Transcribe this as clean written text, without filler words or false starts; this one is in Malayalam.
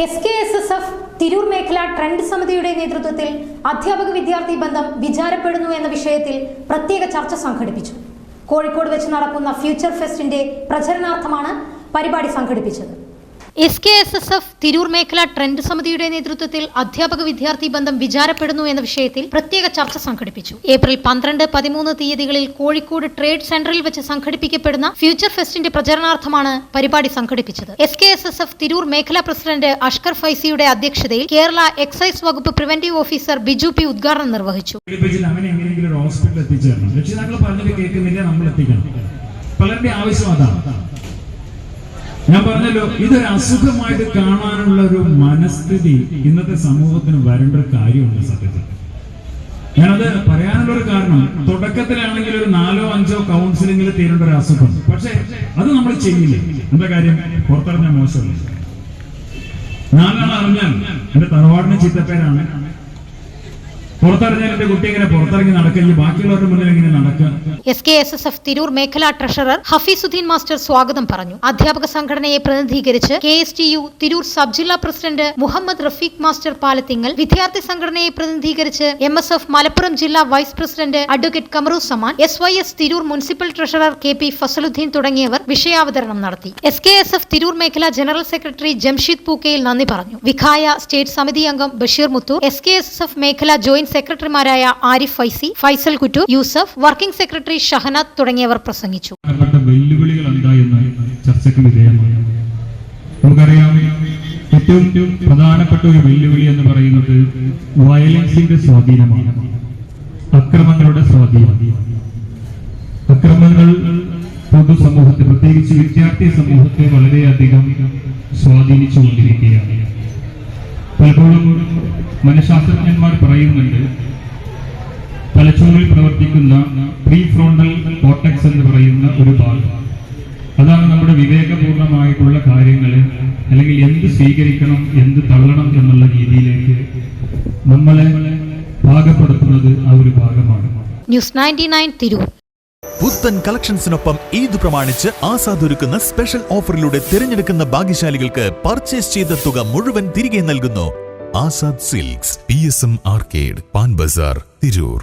SKSSF തിരൂർ മേഖല ട്രെൻഡ് സമിതിയുടെ നേതൃത്വത്തിൽ അധ്യാപക വിദ്യാർത്ഥി ബന്ധം വിചാരപ്പെടുന്നു എന്ന വിഷയത്തിൽ പ്രത്യേക ചർച്ച സംഘടിപ്പിച്ചു. കോഴിക്കോട് വെച്ച് നടക്കുന്ന ഫ്യൂച്ചർ ഫെസ്റ്റിന്റെ പ്രചരണാർത്ഥമാണ് പരിപാടി സംഘടിപ്പിച്ചത്. SKSSF തിരൂർ മേഖല ട്രെൻഡ് സമിതിയുടെ നേതൃത്വത്തിൽ അധ്യാപക വിദ്യാർത്ഥി ബന്ധം വിചാരപ്പെടുന്നു എന്ന വിഷയത്തിൽ പ്രത്യേക ചർച്ച സംഘടിപ്പിച്ചു. ഏപ്രിൽ 12, 13 തീയതികളിൽ കോഴിക്കോട് ട്രേഡ് സെന്ററിൽ വെച്ച് സംഘടിപ്പിക്കപ്പെടുന്ന ഫ്യൂച്ചർ ഫെസ്റ്റിന്റെ പ്രചരണാർത്ഥമാണ് പരിപാടി സംഘടിപ്പിച്ചത്. SKSSF തിരൂർ മേഖല പ്രസിഡന്റ് അഷ്കർ ഫൈസിയുടെ അധ്യക്ഷതയിൽ കേരള എക്സൈസ് വകുപ്പ് പ്രിവന്റീവ് ഓഫീസർ ബിജു പി ഉദ്ഘാടനം നിർവഹിച്ചു. ഞാൻ പറഞ്ഞല്ലോ, ഇതൊരു അസുഖമായിട്ട് കാണാനുള്ള ഒരു മനസ്ഥിതി ഇന്നത്തെ സമൂഹത്തിന് വരേണ്ട ഒരു കാര്യമുണ്ട്. സത്യത്തിൽ ഞാനത് പറയാനുള്ള ഒരു കാരണം, തുടക്കത്തിലാണെങ്കിൽ ഒരു 4-5 കൗൺസിലിംഗിൽ തീരേണ്ട ഒരു അസുഖം, പക്ഷെ അത് നമ്മൾ ചെയ്യില്ലേ. എന്താ കാര്യം? പുറത്തിറങ്ങാൻ മോശമല്ല. 4 ആൾ അറിഞ്ഞാൽ എന്റെ തറവാടിന് ചീത്തപ്പേരാണ്. പുറത്തിറങ്ങിയാൽ എന്റെ കുട്ടി എങ്ങനെ പുറത്തിറങ്ങി നടക്കുക, ബാക്കിയുള്ളവരുടെ മുന്നിൽ എങ്ങനെ നടക്കുക? SKSSF തിരൂർ മേഖല ട്രഷറർ ഹഫീസുദ്ദീൻ മാസ്റ്റർ സ്വാഗതം പറഞ്ഞു. അധ്യാപക സംഘടനയെ പ്രതിനിധീകരിച്ച് KSTU തിരൂർ സബ് ജില്ലാ പ്രസിഡന്റ് മുഹമ്മദ് റഫീഖ് മാസ്റ്റർ പാലത്തിങ്ങൽ, വിദ്യാർത്ഥി സംഘടനയെ പ്രതിനിധീകരിച്ച് MSF മലപ്പുറം ജില്ലാ vice president advocate Kamaruzzaman, SYS Tirur municipal treasurer KP Fazaluddeen തുടങ്ങിയവർ വിഷയാവതരണം നടത്തി. SKSF തിരൂർ മേഖല ജനറൽ സെക്രട്ടറി ജംഷീദ് പൂക്കയിൽ നന്ദി പറഞ്ഞു. വിഖായ സ്റ്റേറ്റ് സമിതി അംഗം ബഷീർ മുത്തൂർ, SKSSF മേഖല ജോയിന്റ് സെക്രട്ടറിമാരായ ആരിഫ് ഫൈസി, ഫൈസൽ കുറ്റൂർ, യൂസഫ്, വർക്കിംഗ് സെക്രട്ടറി ഷഹനാദ് തുടങ്ങിയവർ പ്രസംഗിച്ചു. വെല്ലുവിളികൾ എന്തായെന്ന് ചർച്ചയ്ക്ക് വിധേയമായി. നമുക്കറിയാം, ഏറ്റവും പ്രധാനപ്പെട്ട ഒരു വെല്ലുവിളി എന്ന് പറയുന്നത് വയലൻസിന്റെ സ്വാധീനമാണ്, അക്രമങ്ങളുടെ സ്വാധീനം. അക്രമങ്ങൾ പൊതുസമൂഹത്തെ, പ്രത്യേകിച്ച് വിദ്യാർത്ഥി സമൂഹത്തെ വളരെയധികം സ്വാധീനിച്ചുകൊണ്ടിരിക്കുകയാണ്. പലപ്പോഴും മനഃശാസ്ത്രജ്ഞന്മാർ പറയുന്നുണ്ട്, തലച്ചോറിൽ പ്രവർത്തിക്കുന്ന പ്രീ ഫ്രോണ്ടൽ കോർട്ടെക്സ് എന്ന് പറയുന്ന ഒരു ഭാഗം, അതാണ് നമ്മുടെ വിവേകപൂർണമായിട്ടുള്ള കാര്യങ്ങൾ, അല്ലെങ്കിൽ എന്ത് സ്വീകരിക്കണം എന്ത് തള്ളണം എന്നുള്ള രീതിയിലേക്ക് നമ്മളെ പാകപ്പെടുത്തുന്നത് ആ ഒരു ഭാഗമാണ്. ന്യൂസ് 99 തിരൂർ. പുത്തൻ കളക്ഷൻസിനൊപ്പം ഈദ് പ്രമാണിച്ച് ആസാദ് ഒരുക്കുന്ന സ്പെഷ്യൽ ഓഫറിലൂടെ തിരഞ്ഞെടുക്കുന്ന ഭാഗ്യശാലികൾക്ക് പർച്ചേസ് ചെയ്ത തുക മുഴുവൻ തിരികെ നൽകുന്നു. Azad silks, PSM arcade, Pan Bazaar, Tirur.